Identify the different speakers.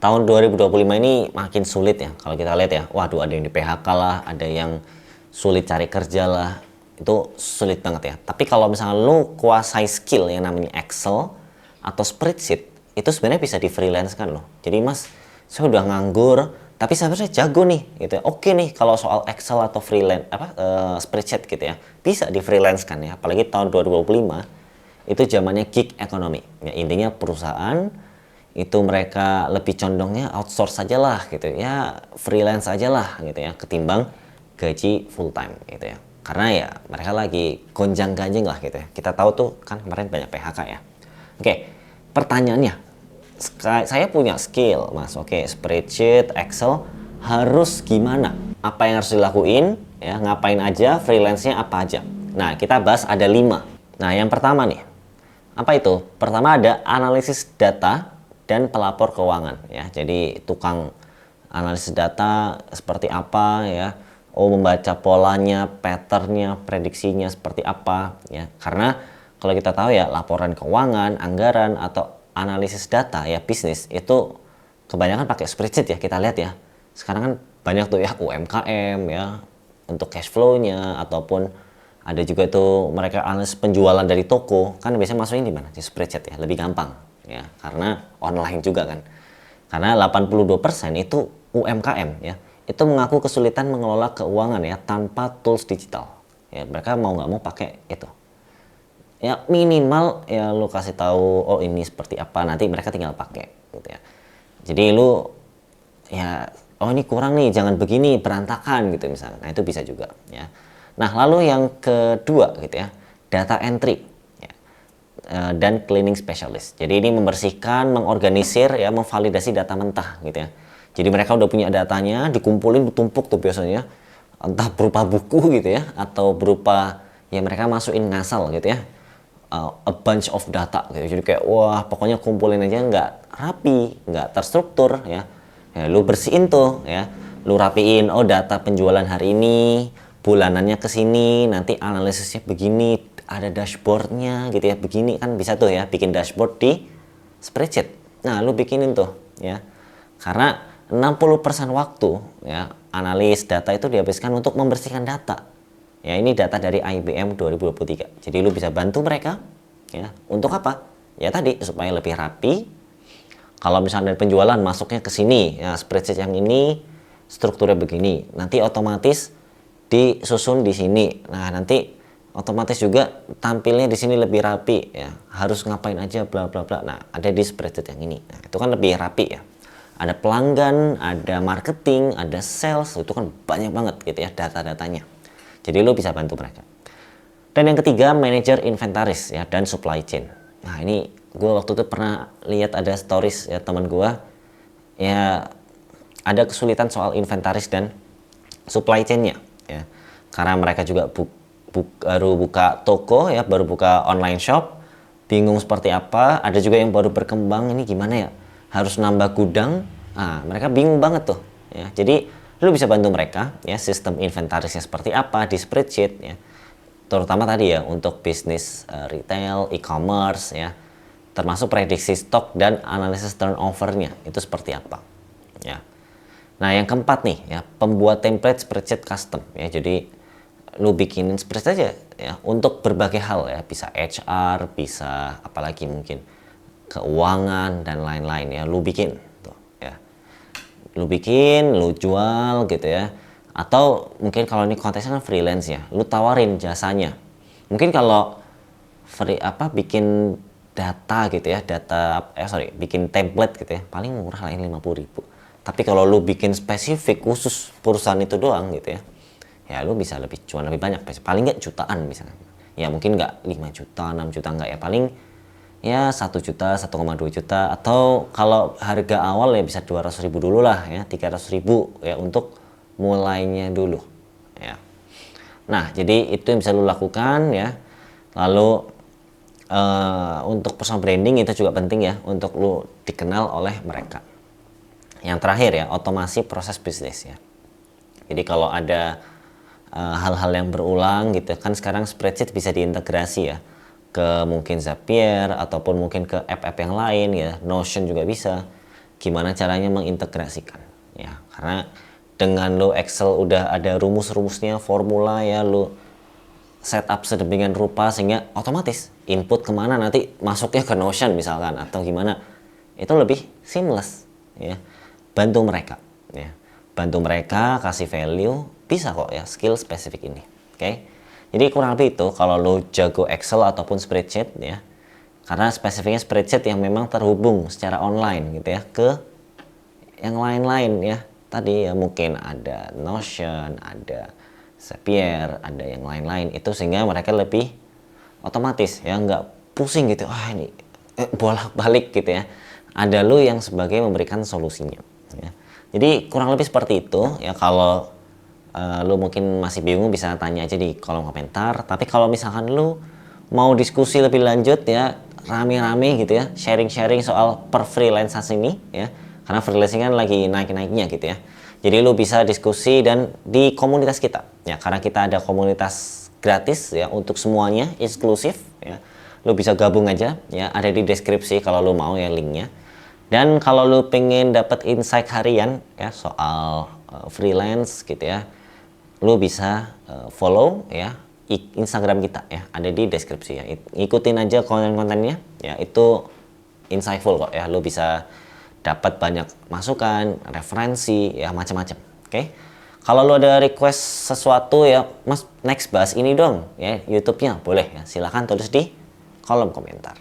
Speaker 1: tahun 2025 ini makin sulit ya kalau kita lihat ya. Waduh, ada yang di PHK lah, ada yang sulit cari kerja lah. Itu sulit banget ya. Tapi kalau misalnya lu kuasai skill yang namanya Excel atau spreadsheet, itu sebenarnya bisa di freelance kan loh. Jadi Mas, saya udah nganggur tapi sebenarnya jago nih gitu ya. Oke nih kalau soal Excel atau freelance spreadsheet gitu ya. Bisa di freelance kan ya. Apalagi tahun 2025 itu zamannya gig economy. Ya, intinya perusahaan itu mereka lebih condongnya outsource aja lah gitu ya, freelance aja lah gitu ya, ketimbang gaji full time gitu ya, karena ya mereka lagi gonjang ganjing lah gitu ya. Kita tahu tuh kan kemarin banyak PHK ya. Oke, pertanyaannya, saya punya skill Mas, oke, spreadsheet, Excel, harus gimana, apa yang harus dilakuin ya, ngapain aja, freelance-nya apa aja. Nah, kita bahas ada 5. Nah, yang pertama nih, apa itu? Pertama ada analisis data dan pelapor keuangan ya. Jadi tukang analisis data seperti apa ya. Oh, membaca polanya, patternnya, prediksinya seperti apa ya. Karena kalau kita tahu ya, laporan keuangan, anggaran atau analisis data ya bisnis itu kebanyakan pakai spreadsheet ya, kita lihat ya. Sekarang kan banyak tuh ya UMKM ya untuk cash flow-nya, ataupun ada juga tuh mereka analisis penjualan dari toko, kan biasanya masukin di mana? Di spreadsheet ya, lebih gampang ya, karena online juga kan. Karena 82% itu UMKM ya, itu mengaku kesulitan mengelola keuangan ya tanpa tools digital ya. Mereka mau nggak mau pakai itu ya, minimal ya lu kasih tahu oh ini seperti apa, nanti mereka tinggal pakai gitu ya. Jadi lu ya, oh ini kurang nih, jangan begini, berantakan gitu misalnya. Nah itu bisa juga ya. Nah lalu yang kedua gitu ya, data entry ya, dan cleaning specialist. Jadi ini membersihkan, mengorganisir ya, memvalidasi data mentah gitu ya. Jadi mereka udah punya datanya, dikumpulin, ditumpuk tuh biasanya, entah berupa buku gitu ya, atau berupa ya mereka masukin ngasal gitu ya, a bunch of data gitu. Jadi kayak wah pokoknya kumpulin aja, nggak rapi, nggak terstruktur ya. Ya lu bersihin tuh ya, lu rapiin, oh data penjualan hari ini, bulanannya ke sini, nanti analisisnya begini, ada dashboardnya gitu ya, begini kan bisa tuh ya, bikin dashboard di spreadsheet. Nah lu bikinin tuh ya, karena 60% waktu ya analis data itu dihabiskan untuk membersihkan data. Ya ini data dari IBM 2023. Jadi lu bisa bantu mereka ya, untuk apa? Ya tadi supaya lebih rapi. Kalau misalnya dari penjualan masuknya ke sini, ya spreadsheet yang ini strukturnya begini. Nanti otomatis disusun di sini. Nah, nanti otomatis juga tampilnya di sini lebih rapi ya. Harus ngapain aja bla bla bla. Nah, ada di spreadsheet yang ini. Nah, itu kan lebih rapi ya. Ada pelanggan, ada marketing, ada sales, itu kan banyak banget gitu ya data-datanya. Jadi lo bisa bantu mereka. Dan yang ketiga, manager inventaris ya dan supply chain. Nah, ini gue waktu itu pernah lihat ada stories ya teman gue ya, ada kesulitan soal inventaris dan supply chainnya ya, karena mereka juga baru buka toko ya, baru buka online shop, bingung seperti apa. Ada juga yang baru berkembang, ini gimana ya, harus nambah gudang. Nah, mereka bingung banget tuh ya. Jadi lu bisa bantu mereka ya, sistem inventarisnya seperti apa di spreadsheet ya, terutama tadi ya untuk bisnis retail, e-commerce ya, termasuk prediksi stok dan analisis turnovernya itu seperti apa ya. Nah yang keempat nih ya, pembuat template spreadsheet custom ya. Jadi lu bikinin spreadsheet aja ya untuk berbagai hal ya, bisa HR, bisa apalagi mungkin keuangan dan lain-lain ya, lu bikin tuh ya, lu bikin, lu jual gitu ya. Atau mungkin kalau ini konteksnya kan freelance ya, lu tawarin jasanya. Mungkin kalau bikin data gitu ya, bikin template gitu ya, paling murah lah, 50.000. Tapi kalau lu bikin spesifik khusus perusahaan itu doang gitu ya, ya lu bisa cuan lebih banyak, paling nggak jutaan misalnya. Ya mungkin nggak 5 juta, 6 juta nggak ya, paling ya 1 juta, 1,2 juta, atau kalau harga awal ya bisa 200.000 dulu lah ya, 300.000 ya untuk mulainya dulu ya. Nah jadi itu yang bisa lu lakukan ya. Lalu untuk personal branding itu juga penting ya, untuk lu dikenal oleh mereka. Yang terakhir ya, otomasi proses bisnis ya. Jadi kalau ada hal-hal yang berulang gitu kan, sekarang spreadsheet bisa diintegrasi ya ke mungkin Zapier ataupun mungkin ke app-app yang lain ya, Notion juga bisa. gimana caranya mengintegrasikan ya, karena dengan lo Excel udah ada rumus-rumusnya, formula ya, lo setup sedemikian rupa sehingga otomatis input kemana nanti masuknya ke Notion misalkan atau gimana, itu lebih seamless ya. Bantu mereka ya, bantu mereka kasih value, bisa kok ya skill spesifik ini. Oke, jadi kurang lebih itu kalau lo jago Excel ataupun spreadsheet ya, karena spesifiknya spreadsheet yang memang terhubung secara online gitu ya ke yang lain-lain ya. Tadi ya mungkin ada Notion, ada Zapier, ada yang lain-lain itu, sehingga mereka lebih otomatis ya, nggak pusing gitu, ini bolak-balik gitu ya. Ada lu yang sebagai memberikan solusinya ya. Jadi kurang lebih seperti itu ya. Kalau lu mungkin masih bingung bisa tanya aja di kolom komentar. Tapi kalau misalkan lu mau diskusi lebih lanjut ya, rame-rame gitu ya, sharing-sharing soal per freelance ini ya, karena freelancing kan lagi naik-naiknya gitu ya. Jadi lu bisa diskusi dan di komunitas kita ya, karena kita ada komunitas gratis ya untuk semuanya, eksklusif ya. Lu bisa gabung aja ya, ada di deskripsi kalau lu mau ya linknya. Dan kalau lu pengen dapat insight harian ya soal freelance gitu ya, lu bisa follow ya Instagram kita ya, ada di deskripsi ya. Ikutin aja konten-kontennya ya, itu insightful kok ya. Lu bisa dapat banyak masukan, referensi ya, macam-macam. Oke. Kalau lu ada request sesuatu ya, Mas next bahas ini dong ya YouTube-nya, boleh ya. Silahkan tulis di kolom komentar.